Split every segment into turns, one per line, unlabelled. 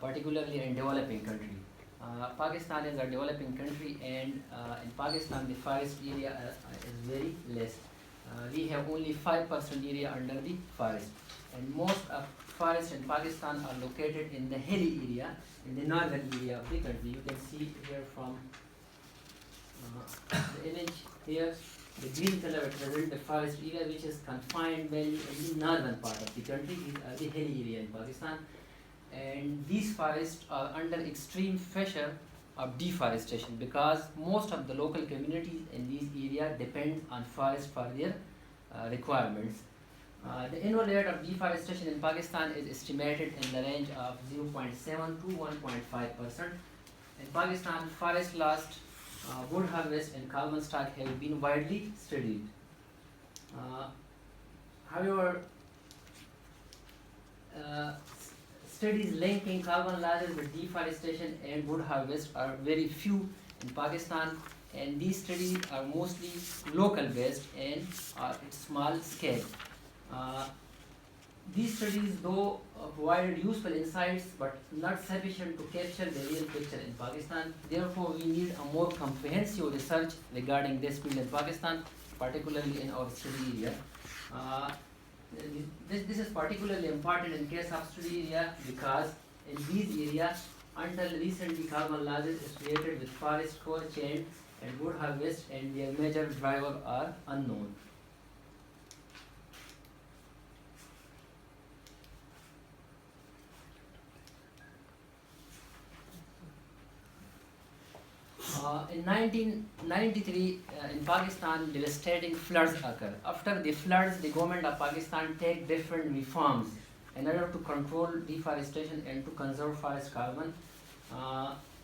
particularly in developing country. Pakistan is a developing country, and in Pakistan the forest area is very less. We have only 5% area under the forest, and most of forests in Pakistan are located in the hilly area, in the northern area of the country. You can see here from the image here, the green color represents the forest area which is confined mainly in the northern part of the country. These are the hilly area in Pakistan, and these forests are under extreme pressure of deforestation because most of the local communities in these areas depend on forest for their requirements. The annual rate of deforestation in Pakistan is estimated in the range of 0.7 to 1.5%. In Pakistan, forest loss, wood harvest and carbon stock have been widely studied. However, studies linking carbon losses with deforestation and wood harvest are very few in Pakistan, and these studies are mostly local based and are at small scale. These studies, though, provided useful insights but not sufficient to capture the real picture in Pakistan. Therefore, we need a more comprehensive research regarding this field in Pakistan, particularly in our study area. This is particularly important in case of study area because in these areas, until recently, carbon losses associated with forest coal chain and wood harvest and their major driver are unknown. In 1993, in Pakistan, devastating floods occurred. After the floods, the government of Pakistan take different reforms in order to control deforestation and to conserve forest carbon.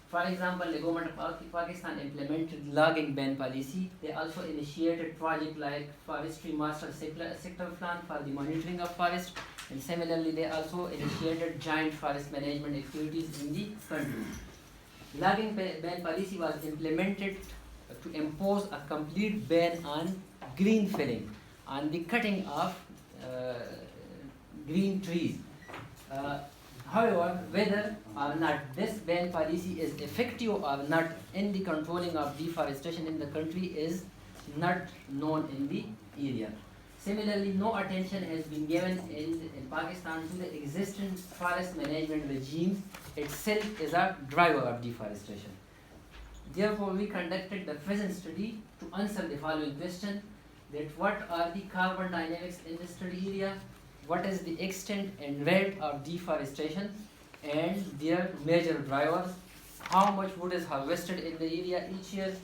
For example, the government of Pakistan implemented logging ban policy. They also initiated projects like Forestry Master Sector Plan for the monitoring of forest, and similarly, they also initiated joint forest management activities in the country. Logging ban policy was implemented to impose a complete ban on green felling, on the cutting of green trees. However, whether or not this ban policy is effective or not in the controlling of deforestation in the country is not known in the area. Similarly, no attention has been given in Pakistan to the existing forest management regime itself is a driver of deforestation. Therefore, we conducted the present study to answer the following question: that what are the carbon dynamics in the study area, what is the extent and rate of deforestation and their major drivers, how much wood is harvested in the area each year,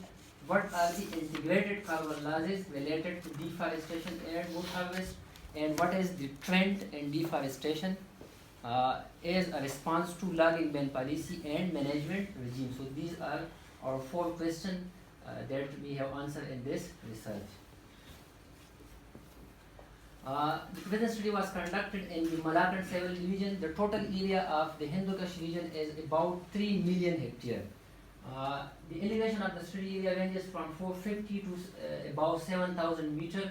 what are the integrated carbon losses related to deforestation and wood harvest, and what is the trend in deforestation as a response to logging ban policy and management regime. So these are our 4 questions that we have answered in this research. The present study was conducted in the Malaccan Civil Division. The total area of the Hindu Kush region is about 3 million hectares. The elevation of the study area ranges from 450 to about 7,000 meters.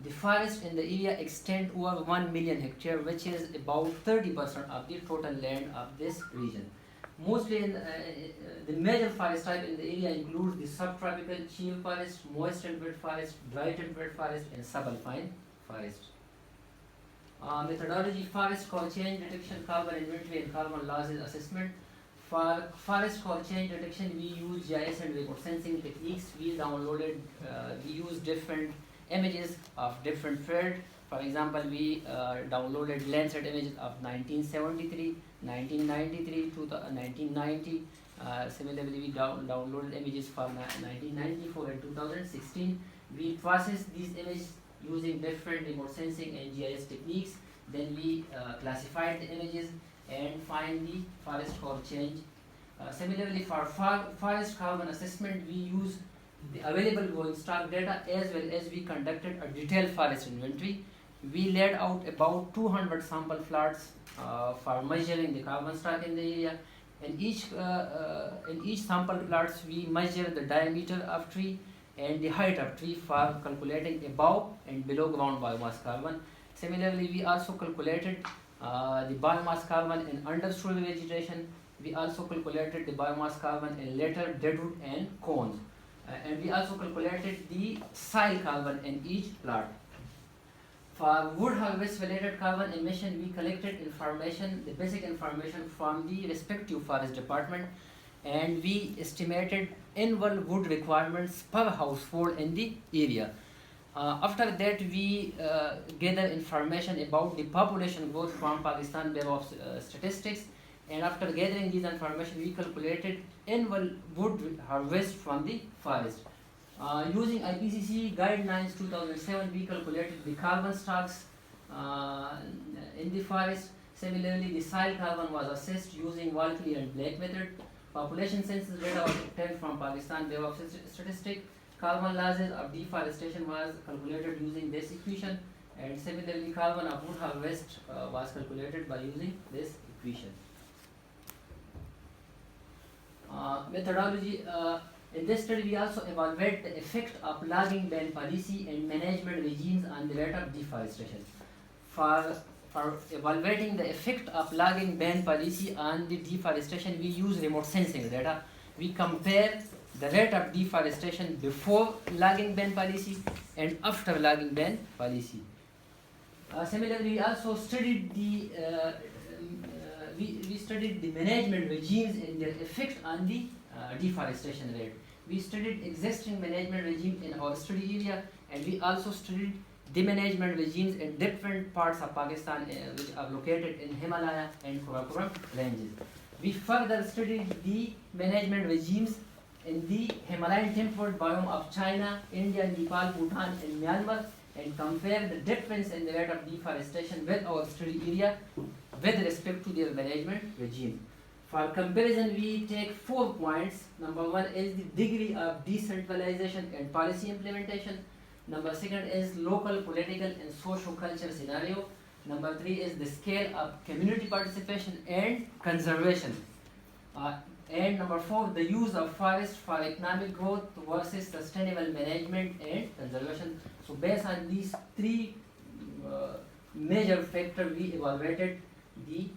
The forest in the area extend over 1 million hectares, which is about 30% of the total land of this region. Mostly in the major forest type in the area includes the subtropical shale forest, moist temperate forest, dry temperate forest, and subalpine forest. Methodology: forest cover change detection, carbon inventory, and carbon losses assessment. For forest cover change detection, we use GIS and remote sensing techniques. We use different images of different fields. For example, we downloaded Landsat images of 1973, 1993 to 1990. Similarly, we downloaded images from 1994 and 2016. We process these images using different remote sensing and GIS techniques. Then we classified the images and find the forest cover change. Similarly, for forest carbon assessment, we use the available growing stock data as well as we conducted a detailed forest inventory. We laid out about 200 sample plots for measuring the carbon stock in the area. In each sample plots, we measure the diameter of tree and the height of tree for calculating above and below ground biomass carbon. Similarly, we also calculated the biomass carbon in understory vegetation. We also calculated the biomass carbon in later deadwood and cones. And we also calculated the soil carbon in each plot. For wood harvest related carbon emission, we collected information, the basic information from the respective forest department, and we estimated annual wood requirements per household in the area. After that, we gather information about the population growth from Pakistan Bureau of Statistics, and after gathering these information, we calculated annual wood harvest from the forest. Using IPCC guidelines 2007, we calculated the carbon stocks in the forest. Similarly, the soil carbon was assessed using wall clear and black method. Population census data was obtained from Pakistan Bureau of Statistics. Carbon losses of deforestation was calculated using this equation, and similarly carbon of wood harvest was calculated by using this equation. Methodology. In this study, we also evaluate the effect of logging ban policy and management regimes on the rate of deforestation. For evaluating the effect of logging ban policy on the deforestation, we use remote sensing data. We compare the rate of deforestation before logging ban policy and after logging ban policy. Similarly, we also studied the we studied the management regimes and their effect on the deforestation rate. We studied existing management regime in our study area, and we also studied the management regimes in different parts of Pakistan which are located in Himalaya and Karakoram ranges. We further studied the management regimes in the Himalayan temperate biome of China, India, Nepal, Bhutan, and Myanmar, and compare the difference in the rate of deforestation with our study area with respect to their management regime. For comparison, we take 4 points. Number 1 is the degree of decentralization and policy implementation. Number 2 is local political and socio-cultural scenario. Number 3 is the scale of community participation and conservation. And number 4, the use of forest for economic growth versus sustainable management and conservation. So based on these 3 major factors, we evaluated the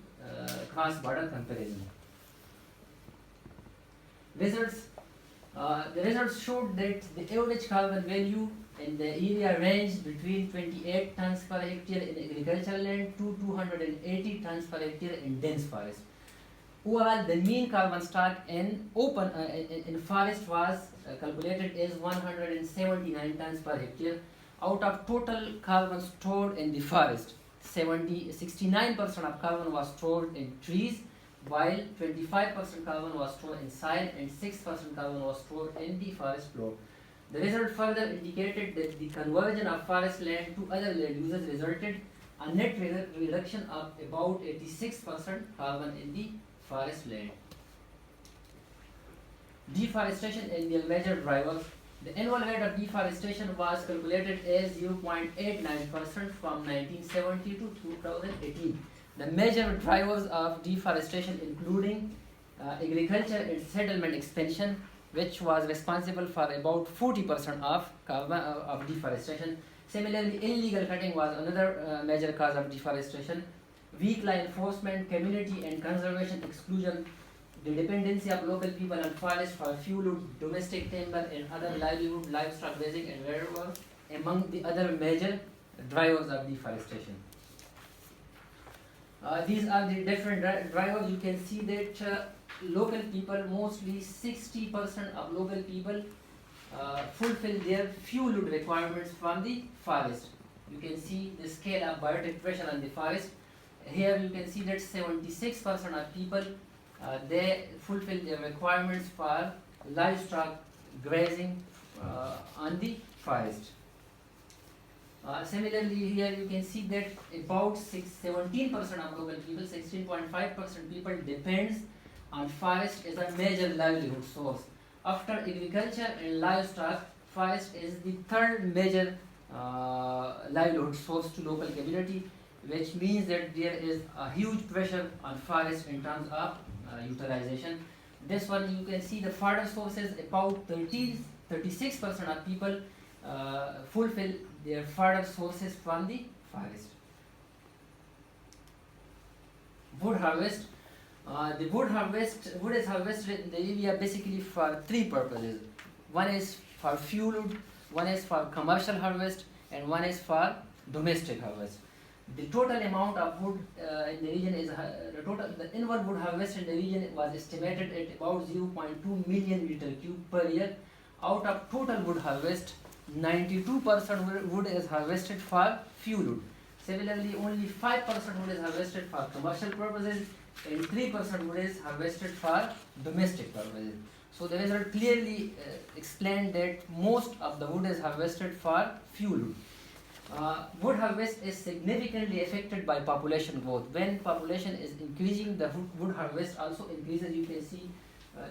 cross-border comparison. Results. The results showed that the average carbon value in the area ranged between 28 tons per hectare in agricultural land to 280 tons per hectare in dense forest. Overall, the mean carbon stock in in forest was calculated as 179 tons per hectare. Out of total carbon stored in the forest, 69% of carbon was stored in trees, while 25% carbon was stored in soil and 6% carbon was stored in the forest floor. The result further indicated that the conversion of forest land to other land uses resulted a net reduction of about 86% carbon in the forest land. Deforestation and their major drivers. The annual rate of deforestation was calculated as 0.89% from 1970 to 2018. The major drivers of deforestation including agriculture and settlement expansion, which was responsible for about 40% of deforestation. Similarly, illegal cutting was another major cause of deforestation. Weak law enforcement, community and conservation exclusion, the dependency of local people on forests for fuel, domestic timber and other livelihood, livestock raising and wherever, among the other major drivers of deforestation. These are the different drivers. You can see that local people, mostly 60% of local people fulfill their fuel requirements from the forest. You can see the scale of biotic pressure on the forest. Here you can see that 76% of people they fulfill their requirements for livestock grazing on the forest. Similarly, here you can see that about 17% of local people, 16.5% people depends on forest as a major livelihood source. After agriculture and livestock, forest is the third major livelihood source to local community, which means that there is a huge pressure on forest in terms of utilization. This one you can see the fodder sources, about 36% of people fulfill their fodder sources from the forest. harvest. Wood is harvested in the area basically for three purposes. One is for fuel wood, one is for commercial harvest, and one is for domestic harvest. The total amount of wood in the region is the annual wood harvest in the region was estimated at about 0.2 million meter cube per year. Out of total wood harvest, 92% wood is harvested for fuel wood. Similarly, only 5% wood is harvested for commercial purposes and 3% wood is harvested for domestic purposes. So the result clearly explained that most of the wood is harvested for fuel wood. Wood harvest is significantly affected by population growth. When population is increasing, the wood harvest also increases. You can see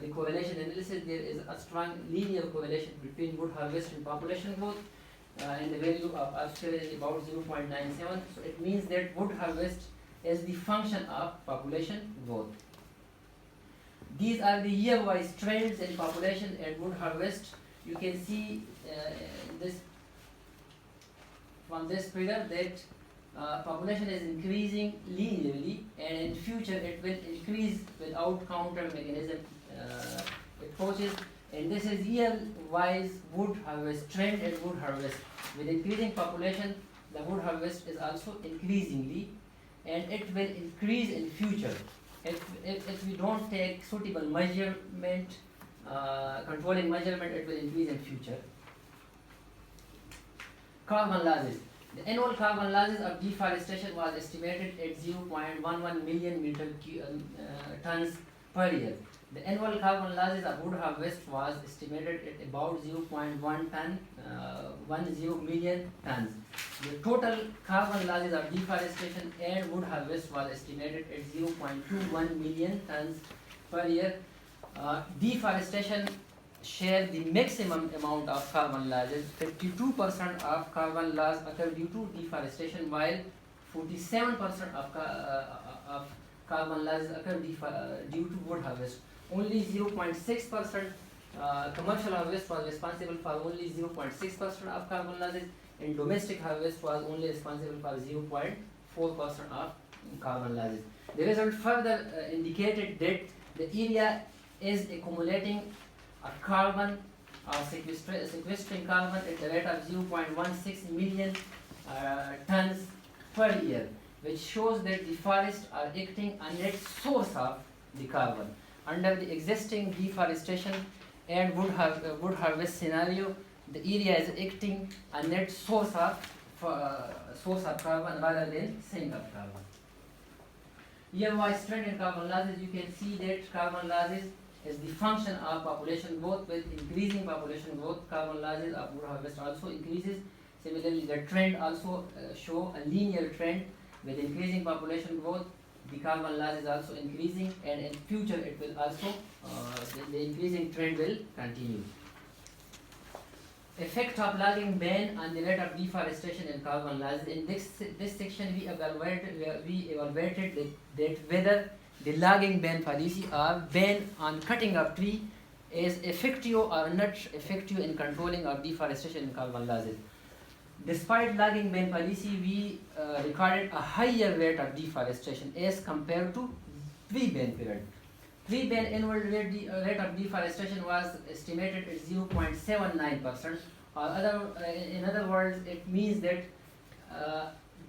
the correlation analysis. There is a strong linear correlation between wood harvest and population growth, and the value of R-square is about 0.97. So it means that wood harvest is the function of population growth. These are the year-wise trends in population and wood harvest. You can see from this figure that population is increasing linearly, and in future it will increase without counter mechanism approaches. And this is year-wise wood harvest trend and wood harvest. With increasing population, the wood harvest is also increasingly, and it will increase in future. If we don't take suitable measurement, controlling measurement, it will increase in future. Carbon losses. The annual carbon losses of deforestation was estimated at 0.11 million tons per year. The annual carbon losses of wood harvest was estimated at about 0.10 million tons. The total carbon losses of deforestation and wood harvest was estimated at 0.21 million tons per year. Deforestation share the maximum amount of carbon losses. 52% of carbon loss occur due to deforestation, while 47% of carbon losses occur due to wood harvest. Only 0.6% commercial harvest was responsible for only 0.6% of carbon losses, and domestic harvest was only responsible for 0.4% of carbon losses. The result further indicated that the area is accumulating a carbon, sequestering carbon at the rate of 0.16 million tons per year, which shows that the forests are acting a net source of the carbon. Under the existing deforestation and wood harvest scenario, the area is acting a net source of carbon rather than sink of carbon. Year-wise trend in carbon losses, you can see that carbon losses is the function of population growth. With increasing population growth, carbon losses of wood harvest also increases. Similarly, the trend also show a linear trend. With increasing population growth, the carbon loss is also increasing, and in future it will also, the increasing trend will continue. Effect of logging ban on the rate of deforestation and carbon losses. In this section, we evaluated that whether the logging ban policy or ban on cutting of tree is effective or not effective in controlling of deforestation and carbon losses. Despite logging ban policy, we recorded a higher rate of deforestation as compared to pre-ban period. Pre-ban annual rate of deforestation was estimated at 0.79%. In other words, it means that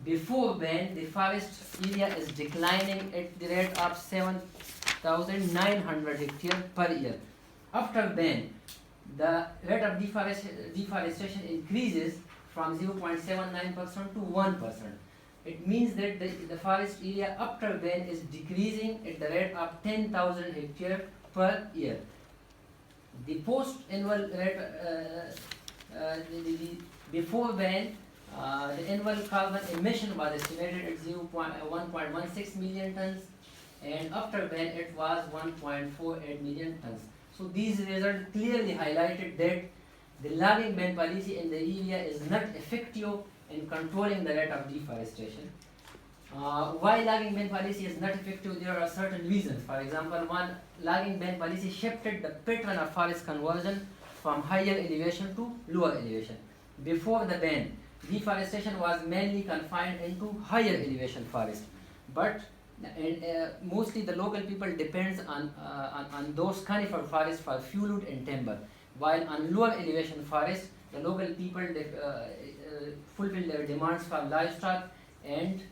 before ban, the forest area is declining at the rate of 7,900 hectares per year. After ban, the rate of deforestation increases from 0.79% to 1%. It means that the forest area after ban is decreasing at the rate of 10,000 hectares per year. The post-annual rate, before ban, the annual carbon emission was estimated at 1.16 million tons, and after ban it was 1.48 million tons. So these results clearly highlighted that the logging ban policy in the area is not effective in controlling the rate of deforestation. Why logging ban policy is not effective? There are certain reasons. For example, one, logging ban policy shifted the pattern of forest conversion from higher elevation to lower elevation. Before the ban, deforestation was mainly confined into higher elevation forest. But And mostly the local people depends on those conifer forests for fuel wood and timber, while on lower elevation forests the local people fulfill their demands for livestock and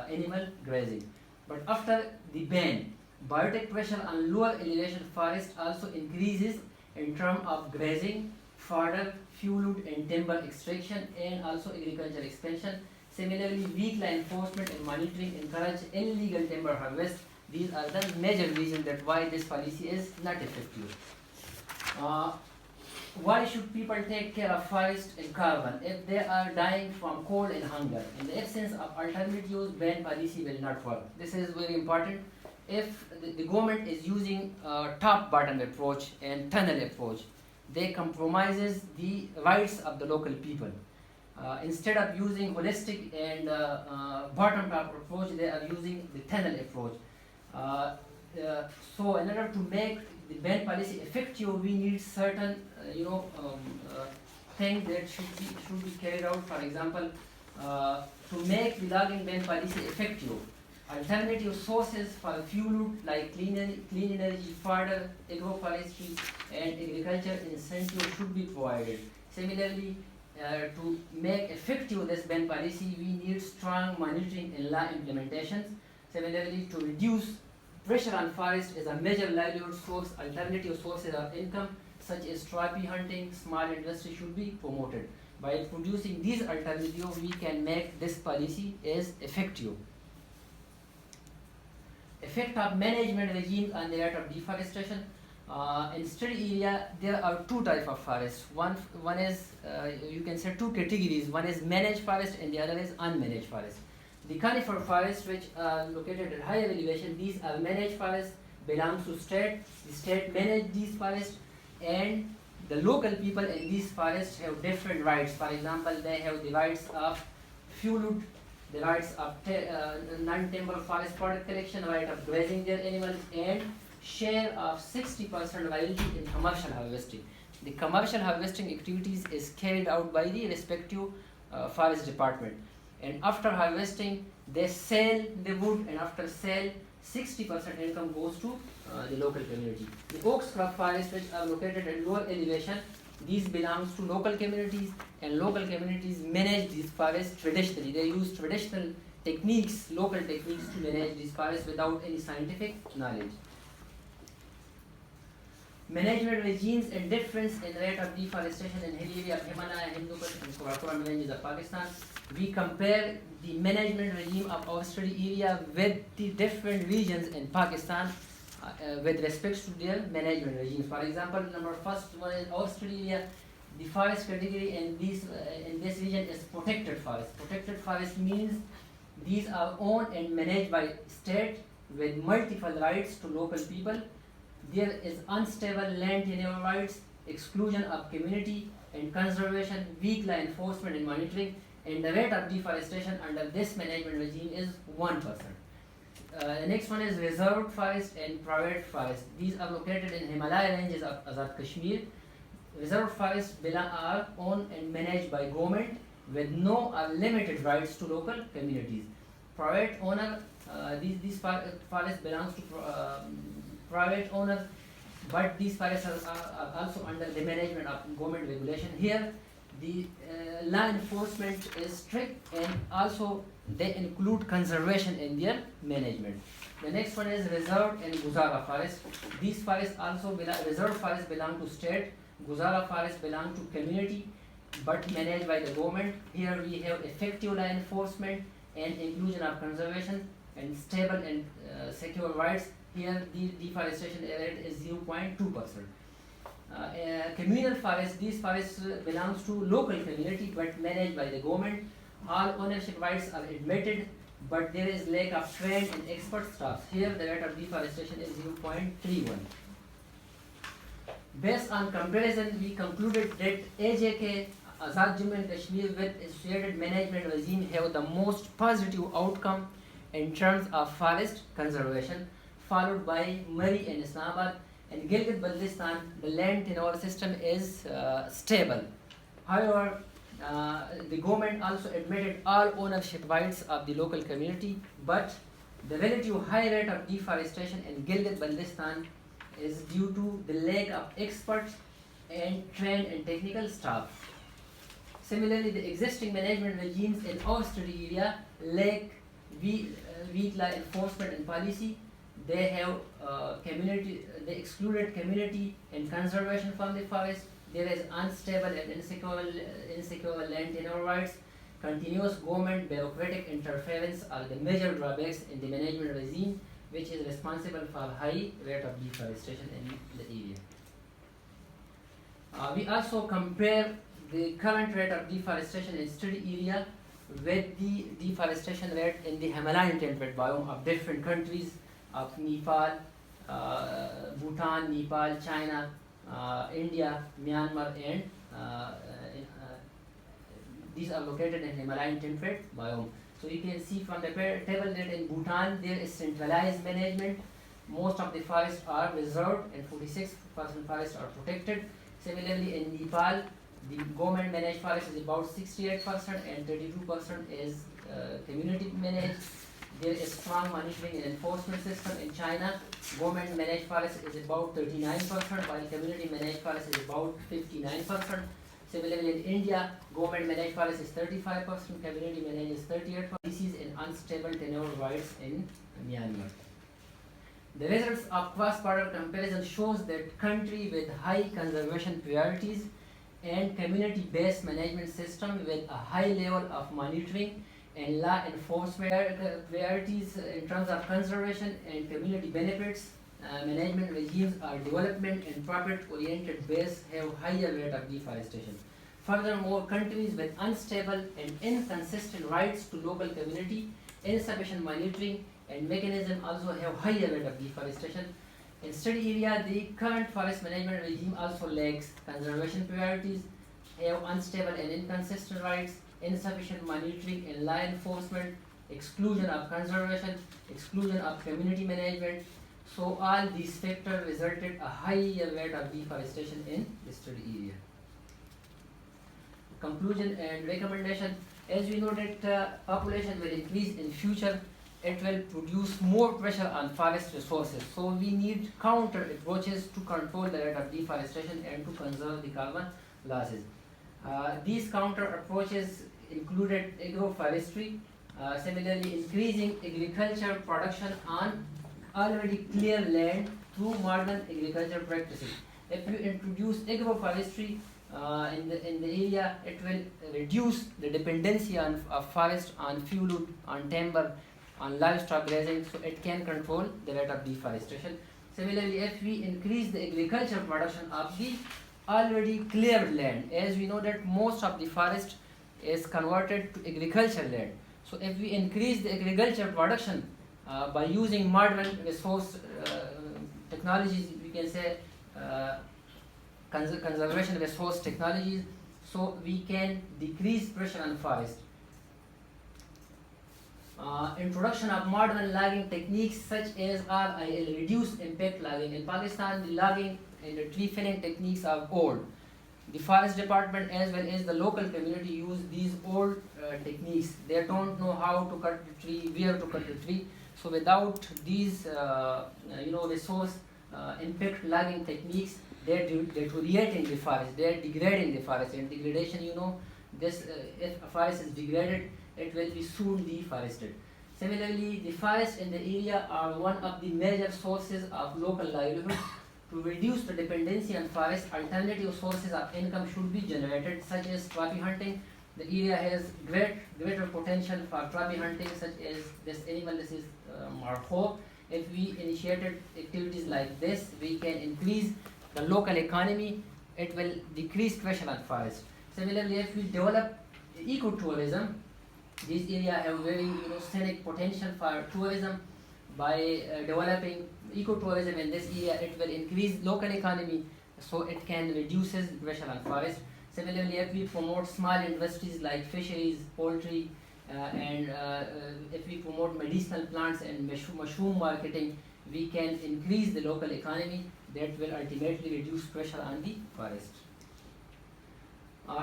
animal grazing. But after the ban, biotic pressure on lower elevation forest also increases in terms of grazing, fodder, fuel wood and timber extraction, and also agricultural expansion. Similarly, weak law enforcement and monitoring encourage illegal timber harvest. These are the major reasons that why this policy is not effective. Why should people take care of forest and carbon if they are dying from cold and hunger? In the absence of alternatives, ban policy will not work. This is very important. If the government is using top-bottom approach and tunnel approach, they compromises the rights of the local people. Instead of using holistic and bottom-up approach, they are using the tunnel approach. So in order to make the ban policy effective, we need certain things that should be carried out. For example, to make the logging ban policy effective, alternative sources for fuel wood like clean energy, fodder, agroforestry, and agriculture incentives should be provided. Similarly, to make effective this ban policy, we need strong monitoring and law implementations. Similarly, to reduce pressure on forest is a major livelihood source. Alternative sources of income such as trophy hunting, small industry should be promoted. By producing these alternatives, we can make this policy as effective. Effect of management regimes on the rate of deforestation. In study area, there are two types of forests. One is, you can say two categories. One is managed forest and the other is unmanaged forest. The conifer forests, which are located at higher elevation, these are managed forests, belongs to state. The state manage these forests, and the local people in these forests have different rights. For example, they have the rights of fuel wood, the rights of non-timber forest product collection, right of grazing their animals, and share of 60% royalty in commercial harvesting. The commercial harvesting activities is carried out by the respective forest department. And after harvesting, they sell the wood, and after sale, 60% income goes to the local community. The oak scrub forests, which are located at lower elevation, these belongs to local communities, and local communities manage these forests traditionally. They use traditional techniques, local techniques to manage these forests without any scientific knowledge. Management regimes and difference in rate of deforestation in hill area of Himalaya, Hindu Kush, and Karakoram ranges of Pakistan. We compare the management regime of our study area with the different regions in Pakistan with respect to their management regimes. For example, first one is our study area. The forest category in this region is protected forest. Protected forest means these are owned and managed by state with multiple rights to local people. There is unstable land tenure rights, exclusion of community and conservation, weak law enforcement and monitoring, and the rate of deforestation under this management regime is 1%. The next one is reserved forest and private forest. These are located in Himalaya ranges of Azad Kashmir. Reserved forests are owned and managed by government with no or limited rights to local communities. Private owner, these forests belongs to private owners, but these forests are also under the management of government regulation. Here, the law enforcement is strict, and also they include conservation in their management. The next one is reserved and Guzara forest. These forests also reserved forests belong to state. Guzara forests belong to community, but managed by the government. Here we have effective law enforcement and inclusion of conservation and stable and secure rights. Here the deforestation rate is 0.2%. Communal forests, these forests belongs to local community but managed by the government. All ownership rights are admitted, but there is lack of trained and expert staff. Here the rate of deforestation is 0.31. Based on comparison, we concluded that AJK, Azad Jammu and Kashmir with associated management regime have the most positive outcome in terms of forest conservation, followed by Murray and Islamabad. In Gilgit-Baltistan, the land tenure system is stable. However, the government also admitted all ownership rights of the local community, but The relative high rate of deforestation in Gilgit-Baltistan is due to the lack of experts and trained and technical staff. Similarly, the existing management regimes in our study area lack weak law enforcement and policy. They have they excluded community and conservation from the forest. There is unstable and insecure land tenure rights. Continuous government bureaucratic interference are the major drawbacks in the management regime, which is responsible for high rate of deforestation in the area. We also compare the current rate of deforestation in study area with the deforestation rate in the Himalayan temperate biome of different countries of Nepal, Bhutan, Nepal, China, India, Myanmar, and these are located in Himalayan temperate biome. So you can see from the table that in Bhutan there is centralized management. Most of the forests are reserved and 46% forests are protected. Similarly, in Nepal, the government managed forest is about 68% and 32% is community managed. There is strong monitoring and enforcement system. In China, government managed forest is about 39%, while community managed forest is about 59%. Similarly, in India, government managed forest is 35%, community managed is 38%. Species in unstable tenure rights in Myanmar. The results of cross-border comparison shows that country with high conservation priorities and community-based management system with a high level of monitoring and law enforcement priorities in terms of conservation and community benefits, management regimes are development and profit-oriented base have higher rate of deforestation. Furthermore, countries with unstable and inconsistent rights to local community, insufficient monitoring and mechanism also have higher rate of deforestation. In study area, the current forest management regime also lacks conservation priorities, have unstable and inconsistent rights, insufficient monitoring and law enforcement, exclusion of conservation, exclusion of community management. So all these factors resulted a higher rate of deforestation in the study area. Conclusion and recommendation. As we know that population will increase in future, it will produce more pressure on forest resources. So we need counter approaches to control the rate of deforestation and to conserve the carbon losses. These counter approaches included agroforestry, similarly increasing agriculture production on already clear land through modern agriculture practices. If you introduce agroforestry in the area, it will reduce the dependency of forest on fuel wood, on timber, on livestock grazing, so it can control the rate of deforestation. Similarly, if we increase the agriculture production of the already cleared land, as we know that most of the forest is converted to agriculture land. So if we increase the agriculture production by using modern resource technologies, we can say conservation resource technologies, so we can decrease pressure on forest. Introduction of modern logging techniques such as RIL, reduced impact logging. In Pakistan, the logging and the tree felling techniques are old. The forest department as well as the local community use these old techniques. They don't know how to cut the tree, where to cut the tree. So without these resource impact logging techniques, they're deteriorating the forest, they're degrading the forest. And degradation, this if a forest is degraded, it will be soon deforested. Similarly, the forests in the area are one of the major sources of local livelihood. To reduce the dependency on forest, alternative sources of income should be generated, such as trophy hunting. The area has greater potential for trophy hunting, such as this animal, this is marho. If we initiated activities like this, we can increase the local economy, it will decrease pressure on forest. Similarly, if we develop ecotourism, these areas have very scenic potential for tourism. By developing ecotourism in this area, it will increase local economy, so it can reduce pressure on forest. Similarly, if we promote small industries like fisheries, poultry, and if we promote medicinal plants and mushroom marketing, we can increase the local economy. That will ultimately reduce pressure on the forest.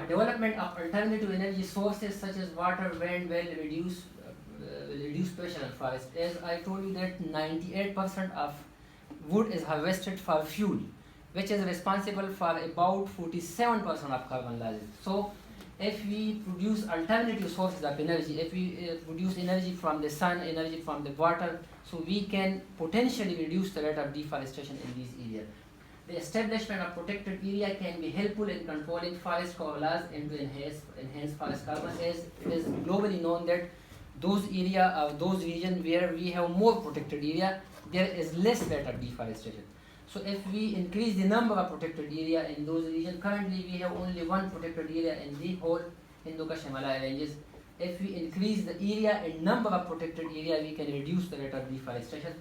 Development of alternative energy sources such as water, wind will reduce will reduce pressure on forest. As I told you that 98% of wood is harvested for fuel, which is responsible for about 47% of carbon losses. So if we produce alternative sources of energy, if we produce energy from the sun, energy from the water, so we can potentially reduce the rate of deforestation in these areas. The establishment of protected area can be helpful in controlling forest cover loss and to enhance forest carbon, as it is globally known that those area or those regions where we have more protected area, there is less rate of deforestation. So if we increase the number of protected area in those regions, currently we have only one protected area in the whole Hindu-Kush Himalaya ranges. If we increase the area and number of protected area, we can reduce the rate of deforestation.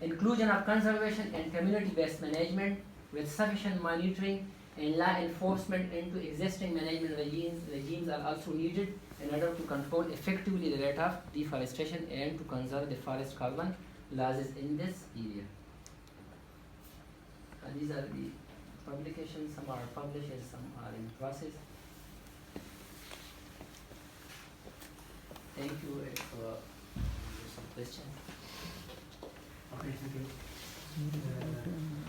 Inclusion of conservation and community-based management with sufficient monitoring and law enforcement into existing management regimes are also needed in order to control effectively the rate of deforestation and to conserve the forest carbon losses in this area. These are the publications, some are published and some are in process. Thank you for some questions.
Okay, thank you.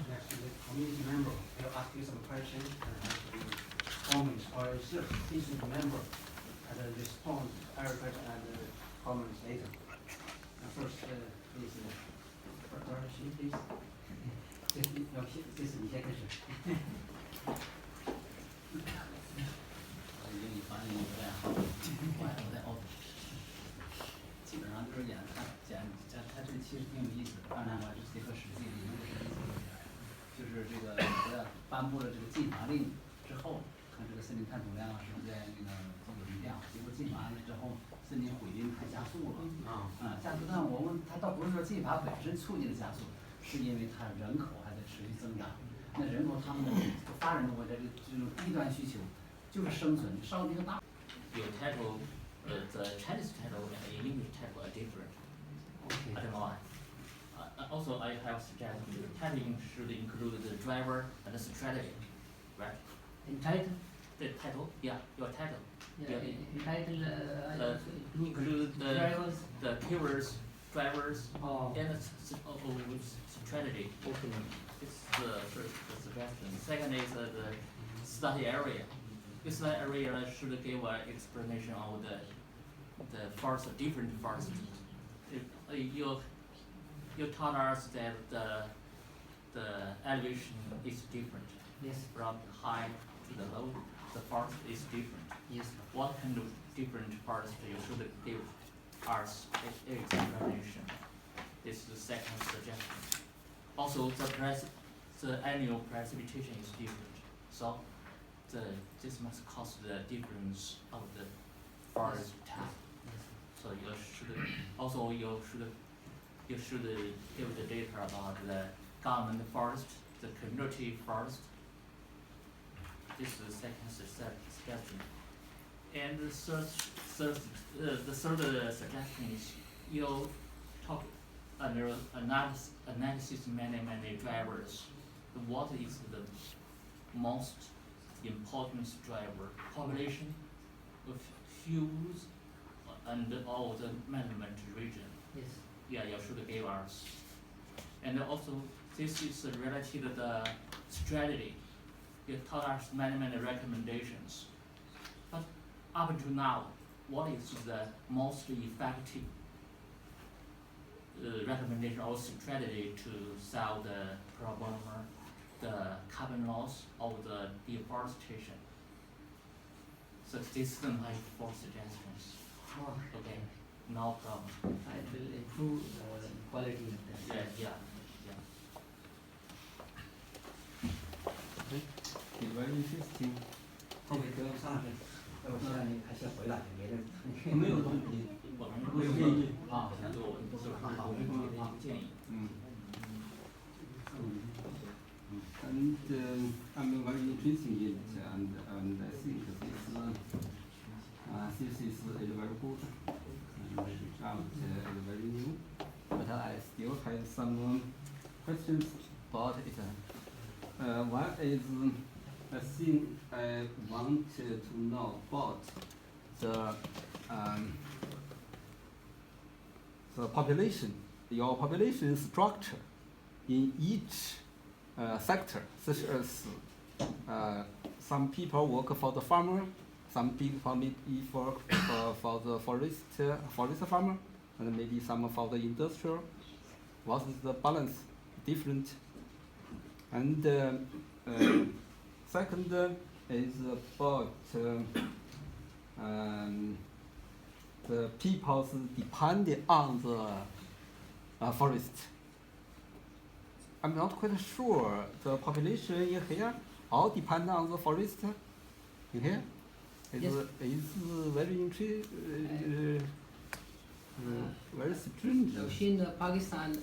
Next, the community member will ask you some questions and comments, or citizen member and respond to every question and comments later. First, please, please. 这是你先开始。
英语发音不太好，我在 office。基本上就是他这个其实挺有意思的，当然我就结合实际的一个实际一点，就是这个颁布了这个禁伐令之后，看这个森林探索量是不是在那个有一量，结果禁伐了之后，森林毁林还加速了。加速，但我问他倒不是说禁伐本身促进了加速。 是因为它人口还在持续增长，那人口他们的发展中国家这种低端需求，就是生存，烧那个大。
Your title, the Chinese title and the English title are different.
Okay.
I don't know why. Also, I have suggested the titling should include the driver and the strategy, right?
Entitled?
The title, yeah, your title.
Yeah, entitled
Include the
drivers,
the keywords, drivers,
oh.
and strategy.
Okay.
It's the first suggestion. Second is the study area. The study area should give an explanation of the forest, different forests. You taught us that the elevation is different.
Yes.
From high to the low, the forest is different.
Yes.
What kind of different forest you should give us explanation? This is the second suggestion. Also, the annual precipitation is different, so this must cause the difference of the forest type. So you should give the data about the government forest, the community forest. This is the second suggestion. And the third suggestion is you talk under analysis many drivers. What is the most important driver? Population, fuels, and all the management region.
Yes.
Yeah, you should give us. And also, this is related to the strategy. You taught us many recommendations. But up to now, what is the most effective recommendation or strategy to solve the problem, the carbon loss of the deforestation? So this is my four suggestions.
Oh.
Okay, no problem.
It will improve the quality of the.
Yeah.
，very interesting。
后面跟上去，要不现在你还是回来，别人
没有问题，
我们
没有建议
啊，就是好的建议。
And I'm very interested in it, and I think this is very good, and the result is very new. But I still have some questions about it. One is a thing I want to know about the
the population, your population structure in each sector, such as some people work for the farmer, some people maybe for the forest farmer, and maybe some for the industrial. What is the balance? Different. And second is about the people's depending on the forest. I'm not quite sure the population in here all depend on the forest in here.
Yes.
It's very very strange.
So in Pakistan,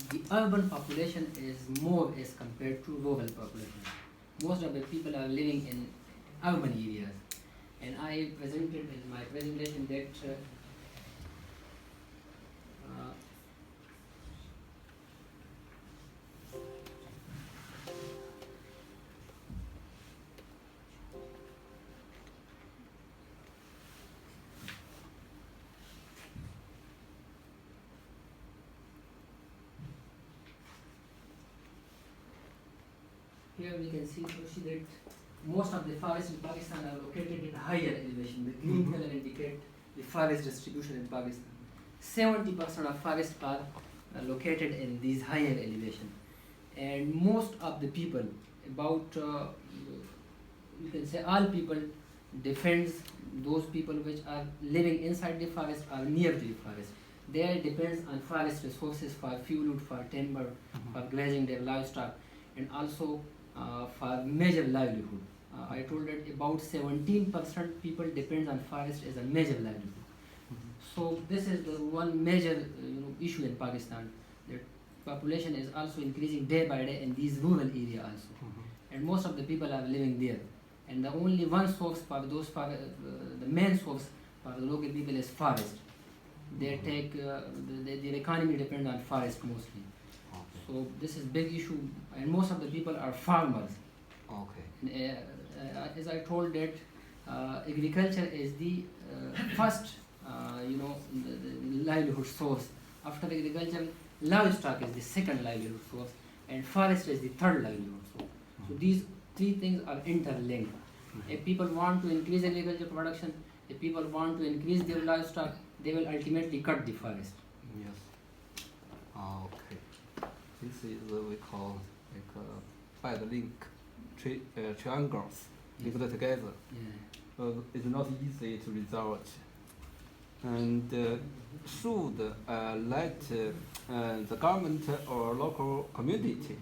the urban population is more as compared to rural population. Most of the people are living in urban areas, and I presented in my presentation that here we can see that most of the forests in Pakistan are located in higher elevation. The green color indicate the forest distribution in Pakistan. 70% of forests are located in these higher elevation, and most of the people, about you can say all people, defends those people which are living inside the forest or near to the forest. They depends on forest resources for fuel, for timber, for grazing their livestock, and also for major livelihood. I told that about 17% people depend on forest as a major livelihood. So this is the one major issue in Pakistan, that population is also increasing day by day in these rural area also, and most of the people are living there. And the only one source for those the main source for the local people is forest. They take their economy depend on forest mostly. So this is big issue, and most of the people are farmers.
Okay.
And, as I told that agriculture is the first, the livelihood source. After agriculture, livestock is the second livelihood source, and forest is the third livelihood source. So these three things are interlinked. If people want to increase agriculture production, if people want to increase their livestock, they will ultimately cut the forest.
Yes. Okay. This is we call like bad link triangles linked together.
Yeah.
It's not easy to resolve. And should let the government or local community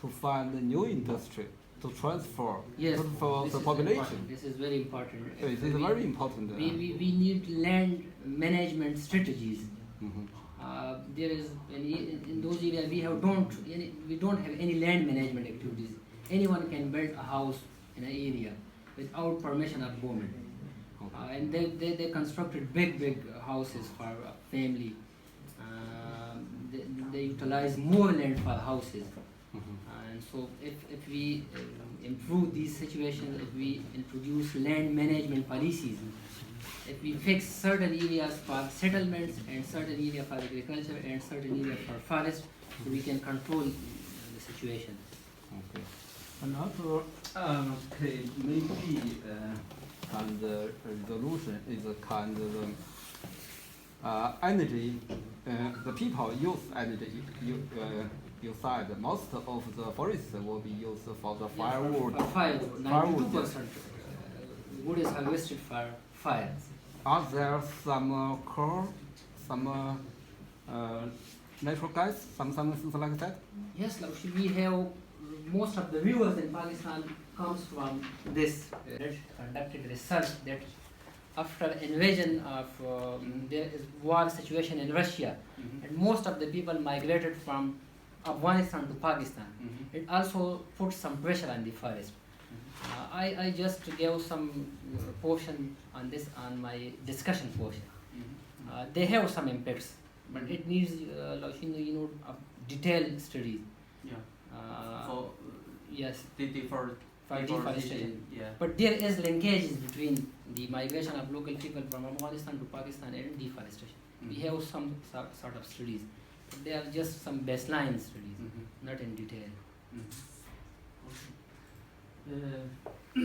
to find a new industry to transfer
Yes,
for
this
the
is
population.
important. This is very important.
It is very important.
We need land management strategies.
Mhm.
There is in those areas we don't have any land management activities. Anyone can build a house in an area without permission of government. And they constructed big houses for a family. They utilize more land for houses. And so if we improve these situations, if we introduce land management policies, if we fix certain areas for settlements and certain area for agriculture and certain area for forest, so we can control the situation.
Okay. Another maybe kind of resolution is a kind of energy. The people use energy. You said most of the forests will be used for the firewood.
For fire, 92% wood is harvested for fire.
Are there some coal, some natural gas, some things like that?
Yes, Laushi, we have most of the viewers in Pakistan comes from this conducted research that after invasion of there is war situation in Russia, and most of the people migrated from Afghanistan to Pakistan. It also put some pressure on the forest. I just gave some portion on this on my discussion portion. They have some impacts, but it needs detailed studies.
For
Yes,
for
deforestation.
Yeah.
But there is linkages between the migration of local people from Afghanistan to Pakistan and deforestation. We have some sort of studies, but they are just some baseline studies,
Mhm.
not in detail.
Mhm.
Uh,